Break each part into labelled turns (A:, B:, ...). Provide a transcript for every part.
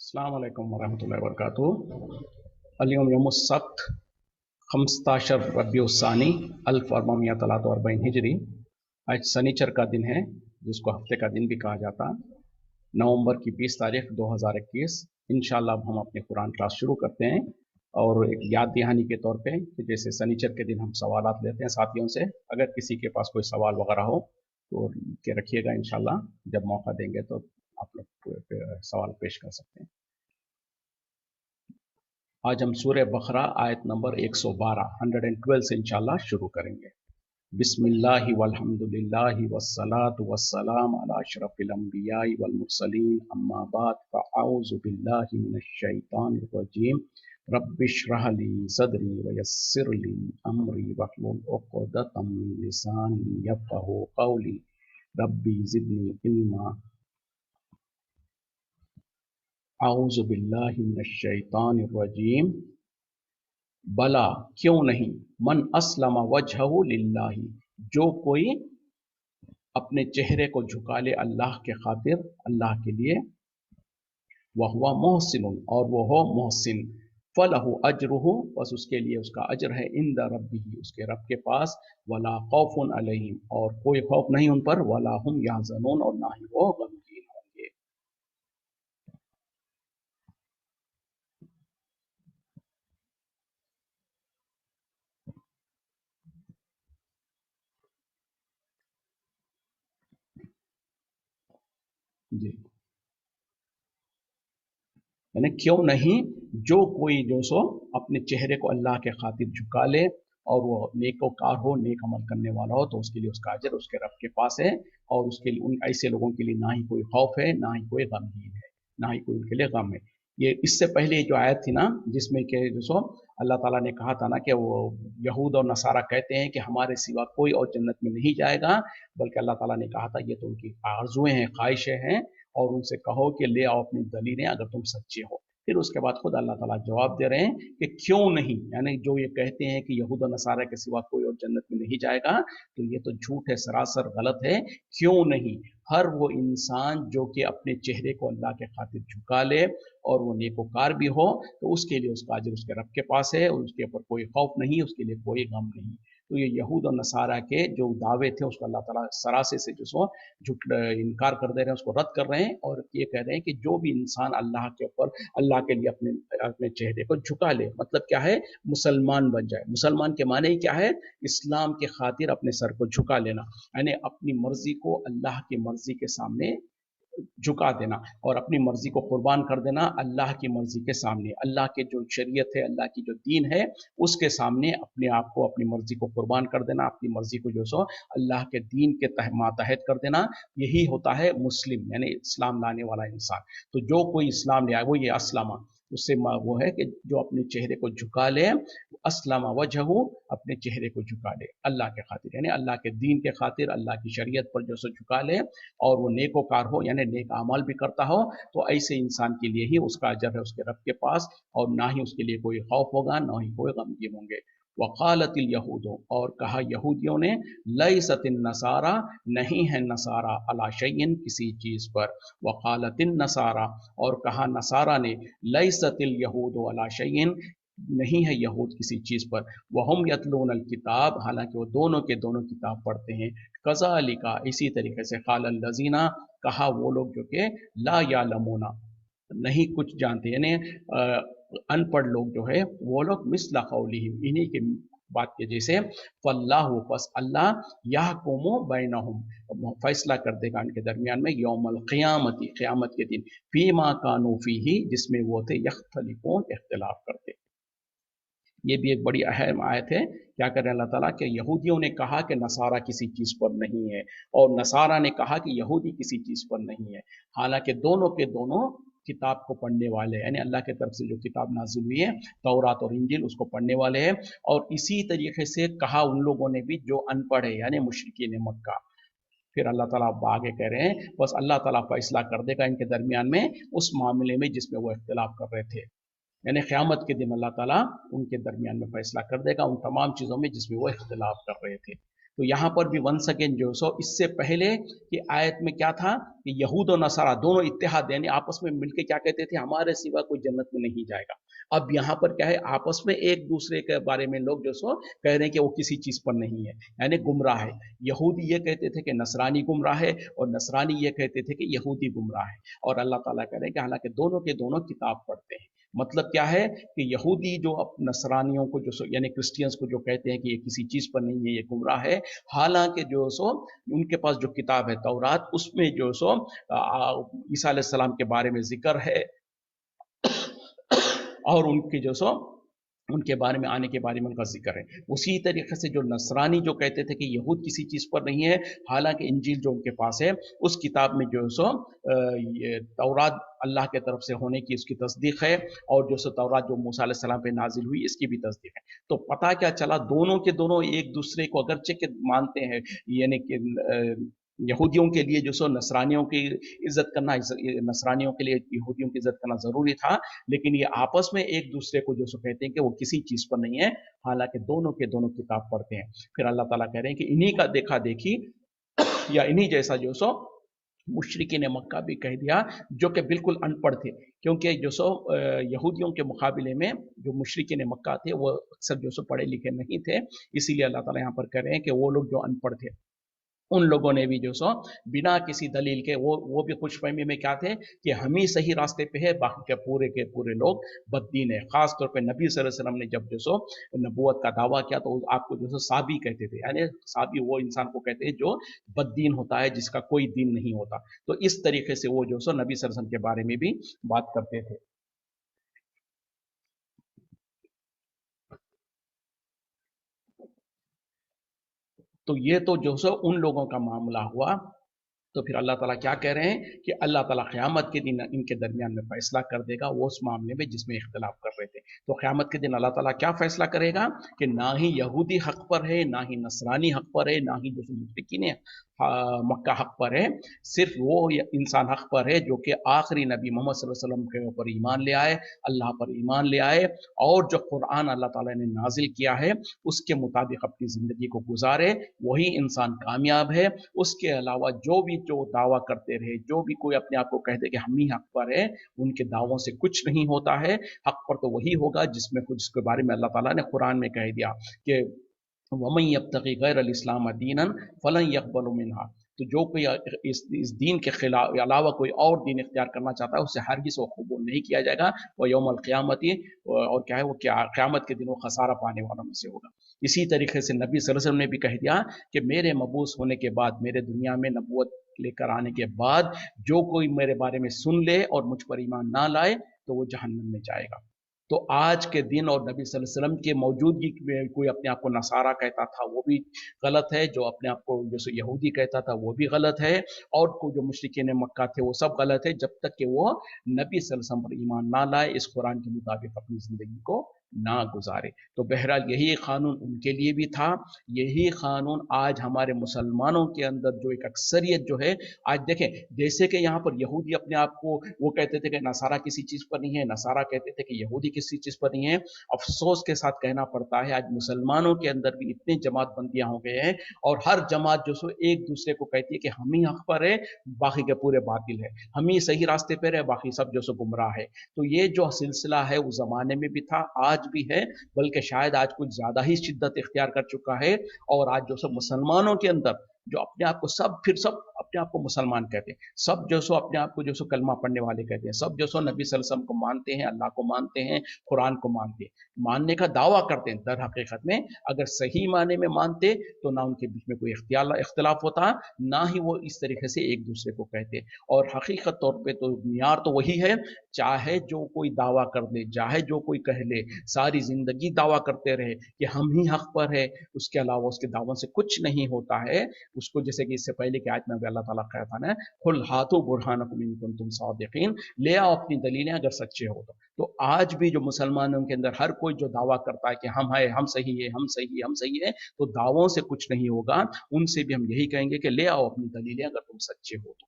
A: अस्सलाम वालेकुम वरहमतुल्लाहि वबरकातुहू। अल-यौम यौमुस-सब्त 15 रबीउस-सानी 1443 हिजरी। आज शनिचर का दिन है, जिसको हफ्ते का दिन भी कहा जाता। नवंबर की 20 तारीख 2021। इंशाअल्लाह हम अपने कुरान क्लास शुरू करते हैं। और एक याद दहानी के तौर पे कि जैसे शनिचर के दिन हम सवालात लेते हैं साथियों से, अगर किसी के पास कोई सवाल वगैरह हो तो के रखिएगा। इंशाअल्लाह जब मौका देंगे तो आप लोग सवाल पेश कर सकते हैं। आज हम सूरह बकरा आयत नंबर 112 से इंशाअल्लाह शुरू करेंगे। बिस्मिल्लाहि वल्हम्दुलिल्लाहि वस्सलातु वस्सलाम अला अशरफिल अंबियाइ वल मुरसलीन अम्मा बाद फ़अऊज़ु बिल्लाहि मिनश शैतानिर रजीम। रब्बिश्रह ली सदरी वयस्सिर ली अमरी वहलुल उक़दतम मिन लिसानी यफ़क़हू क़ौली। रब्बी ज़िदनी इल्मा। आऊज़ु बिल्लाहि मिनश शैतानिर रजीम। बला क्यों नहीं, मन अस्लमा वजहहू लिल्लाही, जो कोई अपने चेहरे को झुका ले अल्लाह के खातिर, अल्लाह के लिए, वहुवा मोहसिनुन, और वो हो मोहसिन, फलहु अजरुहु, बस उसके लिए उसका अजर है, इंदा रब्बिही, उसके रब के पास, वला खौफुन अलैहिम, और कोई खौफ नहीं उन पर, वला हुम यहज़नून, और ना ही वो गमगीन होंगे। जी, यानी क्यों नहीं, जो कोई जो सो अपने चेहरे को अल्लाह के खातिर झुका ले और वो नेकोकार हो, नेक अमल करने वाला हो, तो उसके लिए उसका अजर उसके रब के पास है। और उसके लिए, उन ऐसे लोगों के लिए ना ही कोई खौफ है, ना ही कोई गमगीन है, ना ही कोई उनके लिए गम है। ये इससे पहले जो आयत थी ना, जिसमें कि जो सो अल्लाह ताला ने कहा था ना कि वो यहूद और नसारा कहते हैं कि हमारे सिवा कोई और जन्नत में नहीं जाएगा, बल्कि अल्लाह ताला ने कहा था ये तो उनकी आरजुएं हैं, ख्वाहिशें हैं, और उनसे कहो कि ले आओ अपनी दलीलें अगर तुम सच्चे हो। फिर उसके बाद खुद अल्लाह ताला जवाब दे रहे हैं कि क्यों नहीं, यानी जो ये कहते हैं कि यहूद और नसारा के सिवा कोई और जन्नत में नहीं जाएगा, तो ये तो झूठ है, सरासर गलत है। क्यों नहीं, हर वो इंसान जो कि अपने चेहरे को अल्लाह के खातिर झुका ले और वो नेकोकार भी हो, तो उसके लिए उसका अजर उसके रब के पास है, और उसके ऊपर कोई खौफ नहीं, उसके लिए कोई गम नहीं। तो ये यहूद और नसारा के जो दावे थे उसको अल्लाह ताला सरासे से जो सो झुट इनकार कर दे रहे हैं, उसको रद्द कर रहे हैं, और ये कह रहे हैं कि जो भी इंसान अल्लाह के ऊपर, अल्लाह के लिए अपने अपने चेहरे को झुका ले, मतलब क्या है, मुसलमान बन जाए। मुसलमान के माने ही क्या है, इस्लाम के खातिर अपने सर को झुका लेना, यानी अपनी मर्जी को अल्लाह की मर्जी के सामने झुका देना, और अपनी मर्जी को कुर्बान कर देना अल्लाह की मर्जी के सामने। अल्लाह के जो शरीयत है, अल्लाह की जो दीन है, उसके सामने अपने आप को, अपनी मर्जी को कुर्बान कर देना, अपनी मर्जी को जो सो अल्लाह के दीन के मातहत कर देना, यही होता है मुस्लिम, यानी इस्लाम लाने वाला इंसान। तो जो कोई इस्लाम ले आए वो ये अस्लामा, उससे वो है कि जो अपने चेहरे को झुका ले, अस्लामा वजहू, अपने चेहरे को झुका ले अल्लाह के खातिर, यानी अल्लाह के दीन के खातिर, अल्लाह की शरीयत पर जो सो झुका ले, और वो नेकोकार हो, यानी नेक अमाल भी करता हो, तो ऐसे इंसान के लिए ही उसका अजर है उसके रब के पास, और ना ही उसके लिए कोई खौफ होगा, ना ही कोई गमगीन होंगे। वक़ालतिल यहूद, और कहा यहूदियों ने, लैसतिन नसारा, नहीं है नसारा, अला शैइन, किसी चीज़ पर। वक़ालतिन नसारा, और कहा नसारा ने, लैसतिल यहूद अला शैइन, नहीं है यहूद किसी चीज़ पर। वहुम यतलून अल किताब, हालांकि वो दोनों के दोनों किताब पढ़ते हैं। कज़ालिका, इसी तरीके से, क़ालल लज़ीना, कहा वो लोग जो कि ला यालमूना, नहीं कुछ जानते, यानी अनपढ़ लोग जो है वो लोग, मिस्ला कौलिहिम, इन्हीं के बात के जैसे, फल्लाहु, बस अल्लाह, यहकुमु बैनहुम, फैसला कर देगा उनके दरमियान में, यौमल क़ियामती, क़यामत के दिन, फीमा कानू फीही, जिसमें वो थे यख्तलिफून, इख्तिलाफ करते। ये भी एक बड़ी अहम आयत है। क्या कर रहे हैं अल्लाह ताला कि यहूदियों ने कहा कि नसारा किसी चीज़ पर नहीं है, और नसारा ने कहा कि यहूदी किसी चीज़ पर नहीं है, हालांकि दोनों के दोनों किताब को पढ़ने वाले हैं, यानी अल्लाह की तरफ से जो किताब नाजिल हुई है, तौरात और इंजिल, उसको पढ़ने वाले हैं। और इसी तरीके से कहा उन लोगों ने भी जो अनपढ़ है, यानी मुशरिकीन मक्का। फिर अल्लाह ताला अब आगे कह रहे हैं, बस अल्लाह ताला फैसला कर देगा इनके दरमियान में उस मामले में जिसमें वो इख्तिलाफ कर रहे थे, यानी क़यामत के दिन अल्लाह ताला उनके दरमियान में फैसला कर देगा उन तमाम चीज़ों में जिसमें वो इख्तिलाफ कर रहे थे। तो यहाँ पर भी वंस अगेन जो सो इससे पहले की आयत में क्या था कि यहूद और नसारा दोनों इत्तेहाद यानी आपस में मिलकर क्या कहते थे, हमारे सिवा कोई जन्नत में नहीं जाएगा। अब यहाँ पर क्या है, आपस में एक दूसरे के बारे में लोग जो सो कह रहे हैं कि वो किसी चीज पर नहीं है, यानी गुमराह है। यहूदी ये कहते थे कि नसरानी गुमराह है, और नसरानी ये कहते थे कि यहूदी गुमराह है। और अल्लाह ताला कह रहे हैं कि हालांकि दोनों के दोनों किताब पढ़ते हैं। मतलब क्या है कि यहूदी जो नसरानियों को जो यानी क्रिश्चियंस को जो कहते हैं कि ये किसी चीज पर नहीं है, ये गुमराह है, हालांकि जो सो उनके पास जो किताब है तौरात, उसमें जो सो ईसा अलैहिस्सलाम के बारे में जिक्र है, और उनके जो सो उनके बारे में आने के बारे में उनका जिक्र है। उसी तरीके से जो नसरानी जो कहते थे कि यहूद किसी चीज पर नहीं है, हालांकि इंजील जो उनके पास है उस किताब में जो सो ये तौरात अल्लाह के तरफ से होने की उसकी तस्दीक है, और जो सो तौरात जो मूसा अलैहि सलाम पे नाजिल हुई इसकी भी तस्दीक है। तो पता क्या चला, दोनों के दोनों एक दूसरे को अगरचे के मानते हैं, यानी कि यहूदियों के लिए जो सो नसरानियों की इज्जत करना, नसरानियों के लिए यहूदियों की इज्जत करना जरूरी था, लेकिन ये आपस में एक दूसरे को जो सो कहते हैं कि वो किसी चीज पर नहीं है, हालांकि दोनों के दोनों किताब पढ़ते हैं। फिर अल्लाह ताला कह रहे हैं कि इन्हीं का देखा देखी या इन्हीं जैसा जो सो मुशरिकीन मक्का भी कह दिया, जो कि बिल्कुल अनपढ़ थे, क्योंकि जो सो यहूदियों के मुकाबले में जो मुशरिकीन मक्का थे वो अक्सर जो सो पढ़े लिखे नहीं थे, इसीलिए अल्लाह ताला यहाँ पर कह रहे हैं कि वो लोग जो अनपढ़ थे, उन लोगों ने भी जो सो बिना किसी दलील के वो भी खुशफहमी में क्या थे कि हम ही सही रास्ते पे है, बाकी के पूरे लोग बददीन है। खास तौर पे नबी सल्लल्लाहु अलैहि वसल्लम ने जब जो सो नबूवत का दावा किया तो आपको जो सो साबी कहते थे, यानी साबी वो इंसान को कहते हैं जो बददीन होता है, जिसका कोई दीन नहीं होता। तो इस तरीके से वो जो सो नबी सल्लल्लाहु अलैहि वसल्लम के बारे में भी बात करते थे। तो ये तो जो सो उन लोगों का मामला हुआ। तो फिर अल्लाह ताला क्या कह रहे हैं कि अल्लाह ताला क़यामत के दिन इनके दरमियान में फैसला कर देगा, वो उस मामले में जिसमें इख्तिलाफ कर रहे थे। तो क़यामत के दिन अल्लाह ताला क्या फैसला करेगा कि ना ही यहूदी हक पर है, ना ही नसरानी हक पर है, ना ही जो मुश्रिकीन है मक्का हक पर है। सिर्फ वो इंसान हक पर है जो कि आखिरी नबी मोहम्मद सल्लल्लाहु अलैहि वसल्लम के ऊपर ईमान ले आए, अल्लाह पर ईमान ले आए, और जो कुरान अल्लाह ताला ने नाजिल किया है उसके मुताबिक अपनी ज़िंदगी को गुजारे, वही इंसान कामयाब है। उसके अलावा जो दावा करते रहे, जो भी कोई अपने आप को कह दे कि हम ही हक पर है, उनके दावों से कुछ नहीं होता है। हक पर तो वही होगा जिसमें खुद इसके बारे में अल्लाह ताला ने कुरान में कह दिया कि वमन यब्तगी गैर अल इस्लाम दीनन फलन यक़बल मिन्हा। तो जो कोई इस दीन के खिलाफ अलावा कोई और दीन इख्तियार करना चाहता है, उससे हरगिज़ वो कबूल नहीं किया जाएगा। वह यौमल क़यामती, और क्या है वो, क्या क़यामत के दिन वो खसारा पाने वालों में से होगा। इसी तरीके से नबी सल्लल्लाहु अलैहि वसल्लम ने भी कह दिया कि मेरे मबूस होने के बाद, मेरे दुनिया में नबूवत लेकर आने के बाद जो कोई मेरे बारे में सुन ले और मुझ पर ईमान ना लाए तो वो जहन्नम में जाएगा। तो आज के दिन और नबी सल्लल्लाहु अलैहि वसल्लम के मौजूदगी में कोई अपने आप को नसारा कहता था वो भी गलत है, जो अपने आप को जैसे यहूदी कहता था वो भी गलत है, और कोई जो मुशरिकीन मक्का थे वो सब गलत है, जब तक कि वो नबी सल्लल्लाहु अलैहि वसल्लम पर ईमान ना लाए, इस कुरान के मुताबिक अपनी ज़िंदगी को ना गुजारे। तो बहरहाल यही कानून उनके लिए भी था, यही कानून आज हमारे मुसलमानों के अंदर जो एक अक्सरियत जो है, आज देखें, जैसे कि यहाँ पर यहूदी अपने आप को वो कहते थे कि नसारा किसी चीज़ पर नहीं है, नसारा कहते थे कि यहूदी किसी चीज़ पर नहीं है। अफसोस के साथ कहना पड़ता है आज मुसलमानों के अंदर भी इतनी जमात बंदियां हो गए हैं, और हर जमात जो सो एक दूसरे को कहती है कि हम ही हक पर है, बाकी के पूरे बातिल है, हम ही सही रास्ते पर है, बाकी सब जो सो गुमराह है। तो ये जो सिलसिला है उस जमाने में भी था, आज भी है, बल्कि शायद आज कुछ ज्यादा ही शिद्दत इख्तियार कर चुका है। और आज जो सब मुसलमानों के अंदर जो अपने आप को सब अपने आप को मुसलमान कहते हैं, सब जो सो अपने आप को जो सो कलमा पढ़ने वाले कहते हैं, सब जो सो नबी सल्लल्लाहु अलैहि वसल्लम को मानते हैं, अल्लाह को मानते हैं, कुरान को मानते हैं, मानने का दावा करते हैं। दर हकीकत में अगर सही माने में मानते तो ना उनके बीच में कोई इख्तिलाफ होता, ना ही वो इस तरीके से एक दूसरे को कहते। और हकीकत तौर पे तो मियार तो वही है, चाहे जो कोई दावा कर दे, चाहे जो कोई कह ले, सारी जिंदगी दावा करते रहे कि हम ही हक पर है, उसके अलावा उसके दावों से कुछ नहीं होता है। उसको जैसे कि इससे पहले की आयत में अल्लाह ताला कहता है, कुल हाथो बुरहानकुम इन कुंतुम सादिकीन, ले आओ अपनी दलीलें अगर सच्चे हो तो आज भी जो मुसलमानों के अंदर हर कोई जो दावा करता है कि हम है, हम सही है, हम सही है, हम सही है, तो दावों से कुछ नहीं होगा। उनसे भी हम यही कहेंगे कि ले आओ अपनी दलीलें अगर तुम सच्चे हो तो।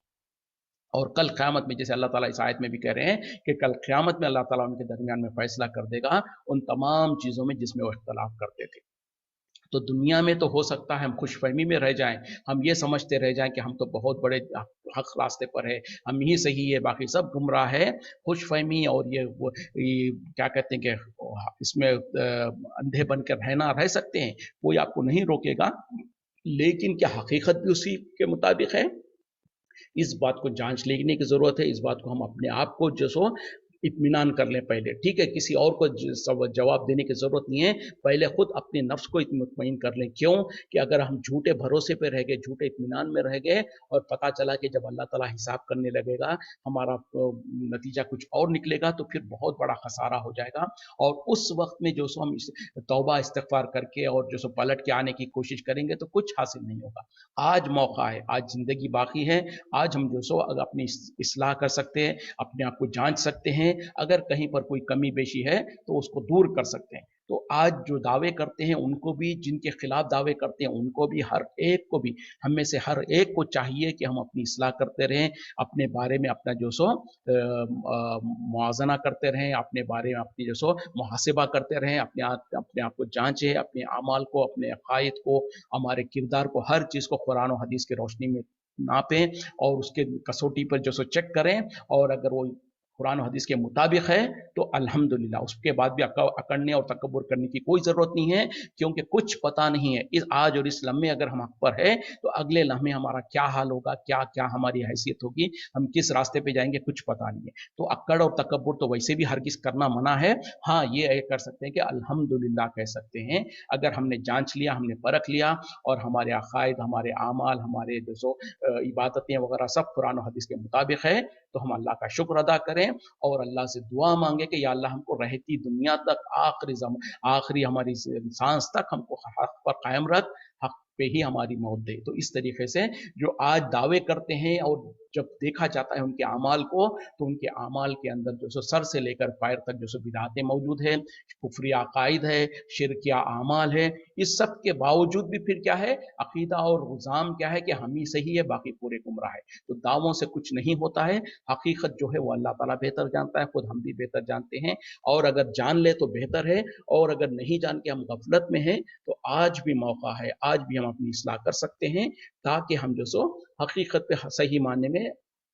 A: और कल क़यामत में, जैसे अल्लाह ताला इस आयत में भी कह रहे हैं कि कल क़यामत में अल्लाह ताला उनके दरमियान में फैसला कर देगा उन तमाम चीज़ों में जिसमें वो इख्तलाफ करते थे। तो दुनिया में तो हो सकता है हम खुशफहमी में रह जाएं, हम ये समझते रह जाएं कि हम तो बहुत बड़े हक रास्ते पर है, हम ही सही है, बाकी सब गुमराह है। खुशफहमी और ये क्या कहते हैं कि इसमें अंधे बनकर रहना रह सकते हैं, कोई आपको नहीं रोकेगा, लेकिन क्या हकीकत भी उसी के मुताबिक है, इस बात को जांच लेने की जरूरत है। इस बात को हम अपने आप को जो सो इत्मीनान कर लें पहले, ठीक है, किसी और को जवाब देने की जरूरत नहीं है, पहले खुद अपने नफ्स को मुतमईन कर लें। क्यों कि अगर हम झूठे भरोसे पे रह गए, झूठे इत्मीनान में रह गए और पता चला कि जब अल्लाह ताला हिसाब करने लगेगा हमारा नतीजा कुछ और निकलेगा, तो फिर बहुत बड़ा खसारा हो जाएगा। और उस वक्त में जो सो हम तौबा इस्तिगफार करके और जो सो पलट के आने की कोशिश करेंगे तो कुछ हासिल नहीं होगा। आज मौका है, आज जिंदगी बाकी है, आज हम जो सो अगर अपनी इस्लाह कर सकते हैं, अपने आप को जांच सकते हैं, अगर कहीं पर कोई कमी बेशी है तो उसको दूर कर सकते हैं। तो आज जो दावे करते हैं उनको भी, जिनके खिलाफ दावे करते हैं उनको भी, हर एक को भी, हम में से हर एक को चाहिए कि हम अपनी इस्लाह करते रहें, अपने बारे में अपना जो सो मुआजना करते रहें, अपने बारे में अपनी जो सो मुहासिबा करते रहें, अपने आप को जांचें, अपने अमाल को, अपने अकायद को, हमारे किरदार को, हर चीज़ को कुरान और हदीस की रोशनी में नापें और उसके कसौटी पर जो सो चेक करें। और अगर वो कुरान और हदीस के मुताबिक है तो अल्हम्दुलिल्लाह, उसके बाद भी अकड़ने और तकब्बुर करने की कोई ज़रूरत नहीं है, क्योंकि कुछ पता नहीं है। इस आज और इस लम्हे अगर हम हक पर है तो अगले लम्हे हमारा क्या हाल होगा, क्या क्या हमारी हैसियत होगी, हम किस रास्ते पे जाएंगे, कुछ पता नहीं है। तो अकड़ और तकब्बुर तो वैसे भी हरगिज़ करना मना है। हाँ, ये कर सकते हैं कि अल्हम्दुलिल्लाह कह सकते हैं, अगर हमने जांच लिया, हमने परख लिया और हमारे अकायद, हमारे आमाल, हमारे जो इबादतें वगैरह सब कुरान और हदीस के मुताबिक है, तो हम अल्लाह का शुक्र अदा करें और अल्लाह से दुआ मांगे कि या अल्लाह हमको रहती दुनिया तक, आखिरी हमारी सांस तक हमको हक पर कायम रख, हक पे ही हमारी मौत दे। तो इस तरीके से जो आज दावे करते हैं और जब देखा जाता है उनके अमाल को, तो उनके अमाल के अंदर जो सो सर से लेकर पैर तक जो सो बिदातें मौजूद है, कुफरी अकायद है, शिरकिया अमाल है। इस सब के बावजूद भी फिर क्या है, अकीदा और रुझान क्या है कि हम ही सही है, बाकी पूरे गुमराह है। तो दावों से कुछ नहीं होता है, हकीकत जो है वो अल्लाह ताला बेहतर जानता है, खुद हम भी बेहतर जानते हैं। और अगर जान ले तो बेहतर है, और अगर नहीं जान के हम गफलत में हैं तो आज भी मौका है, आज भी हम अपनी इस्लाह कर सकते हैं, ताकि हम जो सो हकीकत पे सही मानने में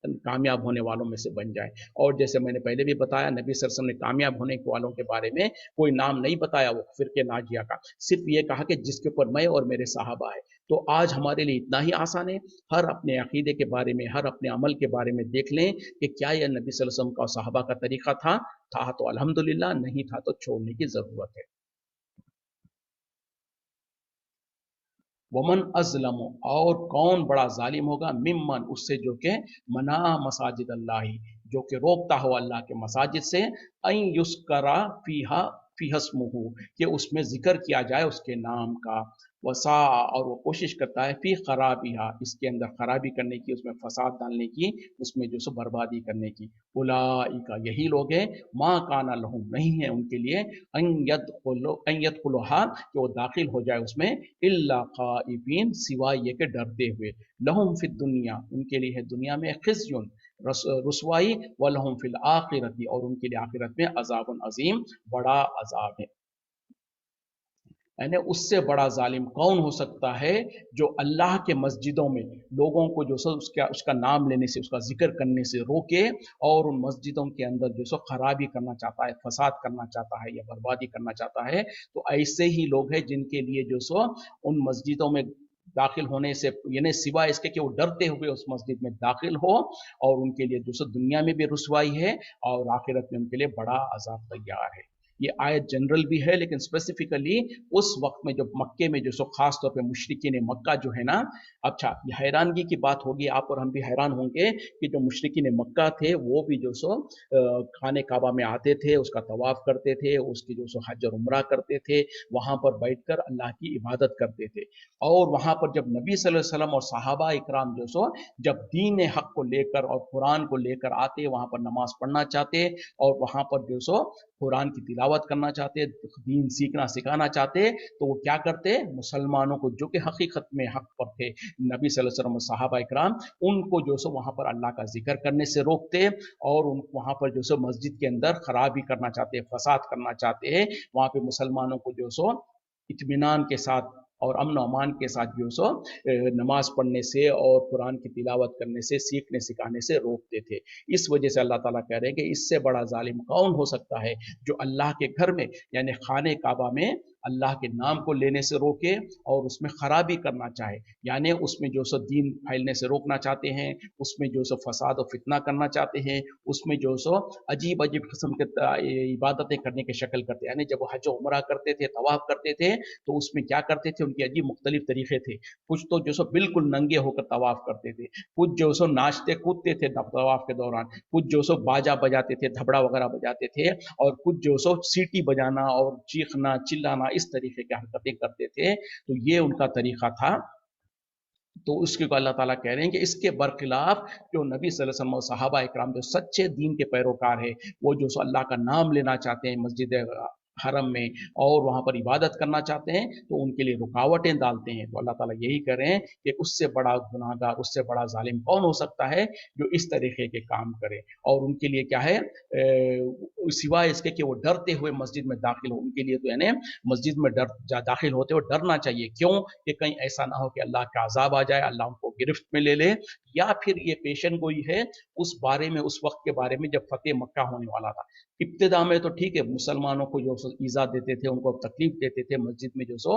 A: कामयाब होने वालों में से बन जाए। और जैसे मैंने पहले भी बताया, नबी सल्लल्लाहु अलैहि वसल्लम ने कामयाब होने वालों के बारे में कोई नाम नहीं बताया वो फिरके नाजिया का, सिर्फ ये कहा कि जिसके ऊपर मैं और मेरे साहबा है। तो आज हमारे लिए इतना ही आसान है, हर अपने अकीदे के बारे में, हर अपने अमल के बारे में देख लें कि क्या यह नबी सल्लल्लाहु अलैहि वसल्लम का और साहबा का तरीका था तो अल्हम्दुलिल्लाह, नहीं था तो छोड़ने की जरूरत है। वमन अजलम, और कौन बड़ा जालिम होगा, मिम्मन, उससे जो के मना मसाजिद अल्लाह, जो कि रोकता हो अल्लाह के मसाजिद से, अन युस्करा फीहा फीहस्मुहु, कि उसमें जिक्र किया जाए उसके नाम का, वसा, और वो कोशिश करता है फी खराबिहा, इसके अंदर खराबी करने की, उसमें फसाद डालने की, उसमें जो सो बर्बादी करने की। उलाइका, यही लोग हैं, माँ काना लहुम, नहीं है उनके लिए, अन यदखुलुहा, कि वो दाखिल हो जाए उसमें, इल्ला खाइफीन, सिवाय ये के डरते हुए, लहुम फिद दुनिया, उनके लिए है दुनिया में खिज़युन, रुसवाई, व लहुम फिल आखिरती, और उनके लिए आखिरत में अजाबुन अजीम, बड़ा अजाब है। यानी उससे बड़ा जालिम कौन हो सकता है, जो अल्लाह के मस्जिदों में लोगों को जो सो उसका नाम लेने से, उसका जिक्र करने से रोके, और उन मस्जिदों के अंदर जो सो खराबी करना चाहता है, फसाद करना चाहता है या बर्बादी करना चाहता है। तो ऐसे ही लोग हैं जिनके लिए जो सो उन मस्जिदों में दाखिल होने से, यानी सिवाय इसके कि वो डरते हुए उस मस्जिद में दाखिल हो, और उनके लिए जो सो दुनिया में भी रुसवाई है और आखिरत में उनके लिए बड़ा अजाब तैयार है। ये आयत जनरल भी है, लेकिन स्पेसिफिकली उस वक्त में जब मक्के में जो सो खास तौर पे मुशरिकीन मक्का जो है ना, अच्छा ये हैरानगी की बात होगी, आप और हम भी हैरान होंगे कि जो मुशरिकीन मक्का थे वो भी जो सो खाने काबा में आते थे, उसका तवाफ करते थे, उसकी जो सो हज और उम्रा करते थे, वहां पर बैठकर अल्लाह की इबादत करते थे। और वहां पर जब नबी सल्लल्लाहु अलैहि वसल्लम और सहाबा इकराम जो सो जब दीन हक को लेकर और कुरान को लेकर आते, वहां पर नमाज पढ़ना चाहते और वहां पर जो सो कुरान की तिलावत करना चाहते, दीन सीखना सिखाना चाहते, तो वो क्या करते, मुसलमानों को जो कि हकीकत में हक पर थे, नबी सल्लल्लाहु अलैहि वसल्लम सहाबा इकराम, उनको जो सो वहां पर अल्लाह का जिक्र करने से रोकते, और उन वहां पर जो सो मस्जिद के अंदर खराबी करना चाहते, फसाद करना चाहते हैं, वहां पे मुसलमानों को जो सो इत्मीनान के साथ اور امن و امان کے ساتھ جو سو نماز پڑھنے سے اور قرآن کی تلاوت کرنے سے، سیکھنے سکھانے سے روکتے تھے۔ اس وجہ سے اللہ تعالیٰ کہہ رہے ہیں کہ اس سے بڑا ظالم کون ہو سکتا ہے جو اللہ کے گھر میں یعنی خانہ کعبہ میں اللہ کے نام کو لینے سے روکے اور اس میں خرابی کرنا چاہے، یعنی اس میں جو سو دین پھیلنے سے روکنا چاہتے ہیں، اس میں جو سو فساد و فتنہ کرنا چاہتے ہیں، اس میں جو سو عجیب عجیب قسم کے عبادتیں کرنے کی شکل کرتے ہیں۔ یعنی جب وہ حج و عمرہ کرتے تھے، طواف کرتے تھے، تو اس میں کیا کرتے تھے، ان کے عجیب مختلف طریقے تھے۔ کچھ تو جو سو بالکل ننگے ہو کر طواف کرتے تھے، کچھ جو سو ناچتے کودتے تھے طواف کے دوران، کچھ جو سو باجا بجاتے تھے، دھبڑا وغیرہ بجاتے تھے، اور کچھ جو سو سیٹی بجانا اور چیخنا چلانا اس طریقے کی حرکتیں کرتے تھے۔ تو یہ ان کا طریقہ تھا۔ تو اس کے اللہ تعالیٰ کہہ رہے ہیں کہ اس کے برخلاف جو نبی صلی اللہ علیہ وسلم اور صحابہ اکرام جو سچے دین کے پیروکار ہیں، وہ جو سو اللہ کا نام لینا چاہتے ہیں مسجد حرم میں اور وہاں پر عبادت کرنا چاہتے ہیں، تو ان کے لیے رکاوٹیں ڈالتے ہیں۔ تو اللہ تعالیٰ یہی کہہ رہے ہیں کہ اس سے بڑا گناہ گار، اس سے بڑا ظالم کون ہو سکتا ہے جو اس طریقے کے کام کرے، اور ان کے لیے کیا ہے سوائے اس کے کہ وہ ڈرتے ہوئے مسجد میں داخل ہو۔ ان کے لیے تو یعنی مسجد میں داخل ہوتے ہوئے ڈرنا چاہیے، کیوں کہ کہیں ایسا نہ ہو کہ اللہ کا عذاب آ جائے، اللہ ان کو گرفت میں لے لے، یا پھر یہ پیشن گوئی ہے اس بارے میں، اس وقت کے بارے میں جب فتح مکہ ہونے والا تھا۔ ابتدا میں تو ٹھیک ہے، مسلمانوں کو جو سو ایذا دیتے تھے، ان کو تکلیف دیتے تھے، مسجد میں جو سو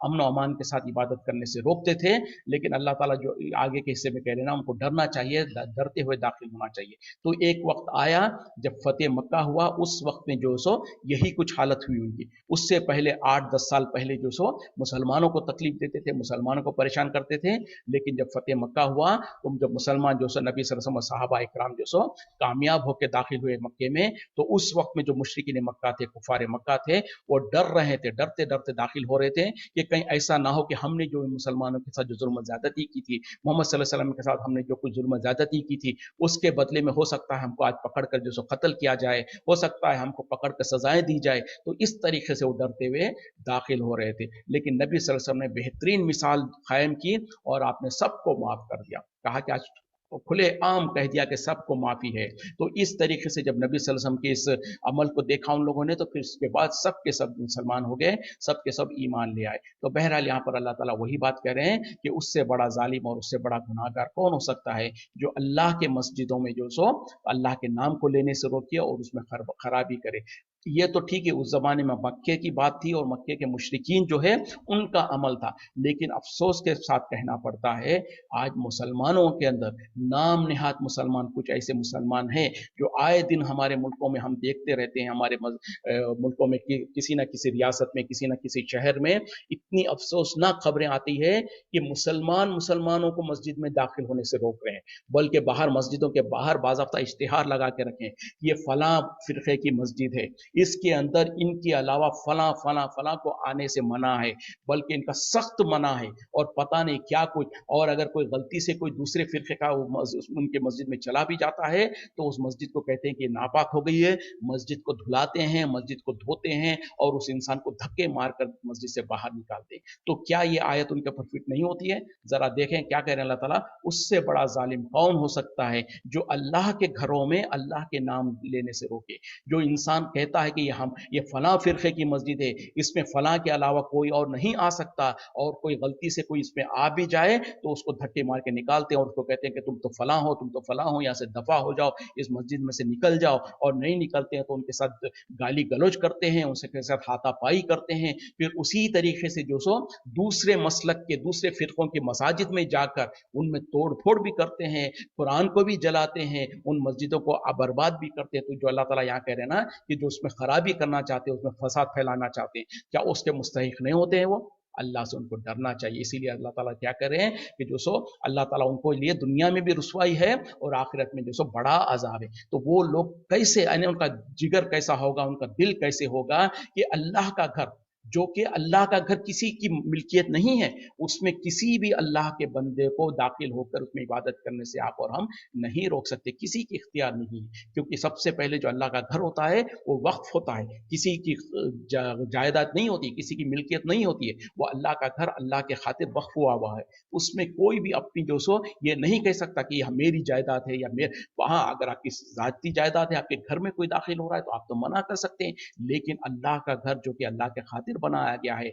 A: امن و امان کے ساتھ عبادت کرنے سے روکتے تھے، لیکن اللہ تعالیٰ جو آگے کے حصے میں کہہ رہے نا، ان کو ڈرنا چاہیے، ڈرتے ہوئے داخل ہونا چاہیے۔ تو ایک وقت آیا جب فتح مکہ ہوا، اس وقت میں جو سو یہی کچھ حالت ہوئی ان کی۔ اس سے پہلے 8-10 سال پہلے جو سو مسلمانوں کو تکلیف دیتے تھے، مسلمانوں کو پریشان کرتے تھے، لیکن جب فتح مکہ ہوا تو جب مسلمان جو سو نبی صلی اللہ علیہ وسلم صحابہ اکرام جو سو کامیاب ہو کے داخل ہوئے مکے میں، تو اس وقت میں جو مشرکین مکہ تھے، کفار مکہ تھے، وہ ڈر رہے تھے، ڈرتے ڈرتے داخل ہو رہے تھے کہ کہیں ایسا نہ ہو کہ ہم نے جو مسلمانوں کے ساتھ جو ظلم و زیادتی کی تھی، محمد صلی اللہ علیہ وسلم کے ساتھ ہم نے جو کچھ ظلم و زیادتی کی تھی، اس کے بدلے میں ہو سکتا ہے ہم کو آج پکڑ کر جو سو قتل کیا جائے، ہو سکتا ہے ہم کو پکڑ کر سزائیں دی جائے۔ تو اس طریقے سے وہ ڈرتے ہوئے داخل ہو رہے تھے، لیکن نبی صلی اللہ علیہ وسلم نے بہترین مثال قائم کی اور آپ نے سب کو معاف کر دیا، کہا کہ آج کھلے عام کہہ دیا کہ سب کو معافی ہے۔ تو اس طریقے سے جب نبی صلی اللہ علیہ وسلم کے اس عمل کو دیکھا ان لوگوں نے، تو پھر اس کے بعد سب کے سب مسلمان ہو گئے، سب کے سب ایمان لے آئے۔ تو بہرحال یہاں پر اللہ تعالیٰ وہی بات کہہ رہے ہیں کہ اس سے بڑا ظالم اور اس سے بڑا گناہ گار کون ہو سکتا ہے جو اللہ کے مسجدوں میں جو سو اللہ کے نام کو لینے سے روکے اور اس میں خرابی کرے۔ یہ تو ٹھیک ہے، اس زمانے میں مکے کی بات تھی اور مکے کے مشرکین جو ہے ان کا عمل تھا، لیکن افسوس کے ساتھ کہنا پڑتا ہے آج مسلمانوں کے اندر نام نہاد مسلمان، کچھ ایسے مسلمان ہیں جو آئے دن ہمارے ملکوں میں ہم دیکھتے رہتے ہیں، ہمارے ملکوں میں کسی نہ کسی ریاست میں، کسی نہ کسی شہر میں اتنی افسوسناک خبریں آتی ہے کہ مسلمانوں کو مسجد میں داخل ہونے سے روک رہے ہیں، بلکہ باہر مسجدوں کے باہر باضابطہ اشتہار لگا کے رکھیں یہ فلاں فرقے کی مسجد ہے، اس کے اندر ان کے علاوہ فلاں فلاں فلاں کو آنے سے منع ہے، بلکہ ان کا سخت منع ہے، اور پتہ نہیں کیا کچھ، اور اگر کوئی غلطی سے کوئی دوسرے فرقے کا ان کے مسجد میں چلا بھی جاتا ہے تو اس مسجد کو کہتے ہیں کہ ناپاک ہو گئی ہے، مسجد کو دھلاتے ہیں، مسجد کو دھوتے ہیں اور اس انسان کو دھکے مار کر مسجد سے باہر نکالتے ہیں۔ تو کیا یہ آیت ان کے پر فٹ نہیں ہوتی ہے؟ ذرا دیکھیں کیا کہہ رہے ہیں اللہ تعالیٰ، اس سے بڑا ظالم کون ہو سکتا ہے جو اللہ کے گھروں میں اللہ کے نام لینے سے روکے۔ جو انسان کہتا ہے کہ یہ فلاں فرقے کی مسجد ہے، اس میں فلاں کے علاوہ کوئی اور نہیں آ سکتا، اور کوئی غلطی سے کوئی اس میں آ بھی جائے تو اس کو دھکے مار کے نکالتے ہیں اور اس کو کہتے ہیں کہ تم تو فلاں ہو، تم تو فلاں ہو، یہاں سے دفع ہو جاؤ، اس مسجد میں سے نکل جاؤ، اور نہیں نکلتے ہیں تو ان کے ساتھ گالی گلوچ کرتے ہیں، ان کے ساتھ ہاتھا پائی کرتے ہیں۔ پھر اسی طریقے سے جو سو دوسرے مسلک کے دوسرے فرقوں کے مساجد میں جا کر ان میں توڑ پھوڑ بھی کرتے ہیں، قرآن کو بھی جلاتے ہیں، ان مسجدوں کو برباد بھی کرتے ہیں۔ تو جو اللہ تعالیٰ یہاں کہہ رہے ہیں نا کہ جو اس میں خرابی کرنا چاہتے ہیں، اس میں فساد پھیلانا چاہتے ہیں، کیا اس کے مستحق نہیں ہوتے ہیں وہ؟ اللہ سے ان کو ڈرنا چاہیے۔ اسی لیے اللہ تعالیٰ کیا کر رہے ہیں کہ جو سو اللہ تعالیٰ ان کو لیے دنیا میں بھی رسوائی ہے اور آخرت میں جو سو بڑا عذاب ہے۔ تو وہ لوگ کیسے، یعنی ان کا جگر کیسا ہوگا، ان کا دل کیسے ہوگا کہ اللہ کا گھر جو کہ اللہ کا گھر کسی کی ملکیت نہیں ہے، اس میں کسی بھی اللہ کے بندے کو داخل ہو کر اس میں عبادت کرنے سے آپ اور ہم نہیں روک سکتے، کسی کی اختیار نہیں ہے، کیونکہ سب سے پہلے جو اللہ کا گھر ہوتا ہے وہ وقف ہوتا ہے، کسی کی جائیداد نہیں ہوتی، کسی کی ملکیت نہیں ہوتی ہے، وہ اللہ کا گھر اللہ کے خاطر وقف ہوا ہے۔ اس میں کوئی بھی اپنی جو سو یہ نہیں کہہ سکتا کہ یہ میری جائیداد ہے یا وہاں اگر آپ کی ذاتی جائیداد ہے، آپ کے گھر میں کوئی داخل ہو رہا ہے تو آپ تو منع کر سکتے ہیں، لیکن اللہ کا گھر جو کہ اللہ کے خاطر खातिर बनाया गया है,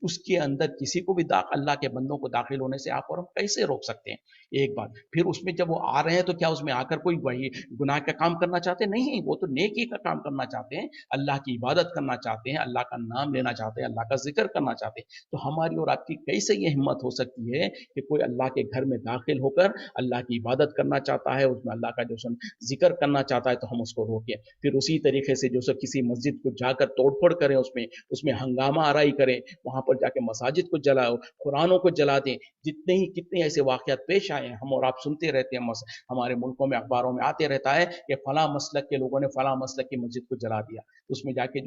A: उसके अंदर किसी को भी अल्लाह के बंदों को दाखिल होने से आप और हम कैसे रोक सकते हैं? एक बात। फिर उसमें जब वो आ रहे हैं तो क्या उसमें आकर कोई वही गुनाह का काम करना चाहते हैं? नहीं, वो तो नेकी का काम करना चाहते हैं, अल्लाह की इबादत करना चाहते हैं, अल्लाह का नाम लेना चाहते हैं, अल्लाह का जिक्र करना चाहते हैं। तो हमारी और आपकी कैसे ये हिम्मत हो सकती है कि कोई अल्लाह के घर में दाखिल होकर अल्लाह की इबादत करना चाहता है, उसमें अल्लाह का जो जिक्र करना चाहता है, तो हम उसको रोकें। फिर उसी तरीके से जो किसी मस्जिद को जाकर तोड़फोड़ करें, उसमें उसमें हंगामा आराई करें, वहां पर जाके मसाजिद को जलाओ, कुरानों को जला दें। जितने ही कितने ऐसे वाकयात पेश आए हैं, हम और आप सुनते रहते हैं, हमारे मुल्कों में अखबारों में आते रहता है कि फला मसलक के लोगों ने फला मसलक की मस्जिद को जला दिया, उसमें जाके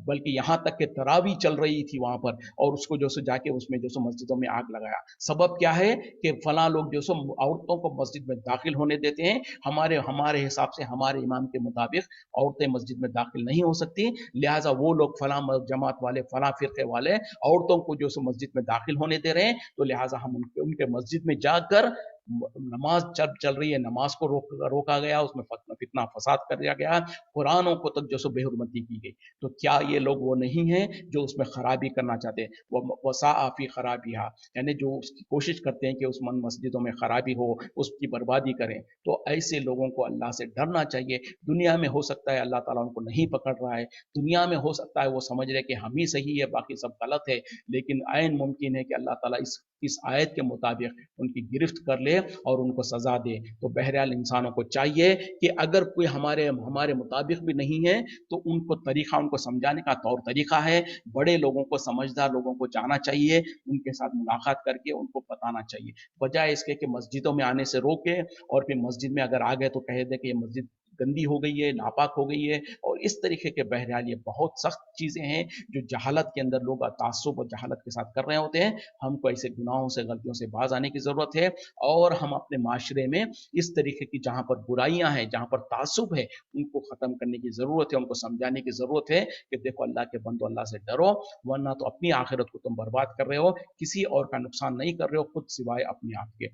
A: बल्कि यहाँ तक कि तरावी चल रही थी वहां पर, और उसको जाके उसमें मस्जिदों में आग लगाया। सबब क्या है कि फला लोग औरतों को मस्जिद में दाखिल होने देते हैं, हमारे हमारे हिसाब से हमारे इमाम के मुताबिक औरतें मस्जिद में दाखिल नहीं हो सकती, लिहाजा वो लोग फला जमात वाले, फला फिरके वाले औरतों को मस्जिद में दाखिल होने दे रहे हैं, तो लिहाजा हम उनके मस्जिद में जाकर नमाज चल रही है, नमाज को रोका गया, उसमें फितना फसाद कर दिया गया, कुरानों को तक बेहुरमती की गई। तो क्या ये लोग वो नहीं हैं जो उसमें खराबी करना चाहते हैं? वो वसाफी खराबिया, यानी जो उसकी कोशिश करते हैं कि उस मस्जिदों में खराबी हो, उसकी बर्बादी करें। तो ऐसे लोगों को अल्लाह से डरना चाहिए। दुनिया में हो सकता है अल्लाह ताला उनको नहीं पकड़ रहा है, दुनिया में हो सकता है वो समझ रहे कि हम ही सही है, बाकी सब गलत है, लेकिन ऐन मुमकिन है कि अल्लाह ताला इस आयत के मुताबिक उनकी गिरफ्त कर ले और उनको सजा दे। तो बहरहाल इंसानों को चाहिए कि अगर कोई हमारे हमारे मुताबिक भी नहीं है, तो उनको तरीका, उनको समझाने का तौर तरीका है, बड़े लोगों को, समझदार लोगों को जाना चाहिए, उनके साथ मुलाकात करके उनको बताना चाहिए, बजाय इसके कि मस्जिदों में आने से रोके और फिर मस्जिद में अगर आ गए तो कह दे कि ये मस्जिद गंदी हो गई है, नापाक हो गई है, और इस तरीके के। बहरहाल ये बहुत सख्त चीजें हैं जो जहालत के अंदर लोग तासुब और जहालत के साथ कर रहे होते हैं। हमको ऐसे गुनाहों से, गलतियों से बाज आने की जरूरत है, और हम अपने माशरे में इस तरीके की जहां पर बुराइयां हैं, जहां पर तासुब है, उनको खत्म करने की जरूरत है, उनको समझाने की जरूरत है कि देखो अल्लाह के बंदो, अल्लाह से डरो, वरना तो अपनी आखिरत को तुम बर्बाद कर रहे हो, किसी और का नुकसान नहीं कर रहे हो, खुद सिवाय अपने आप के।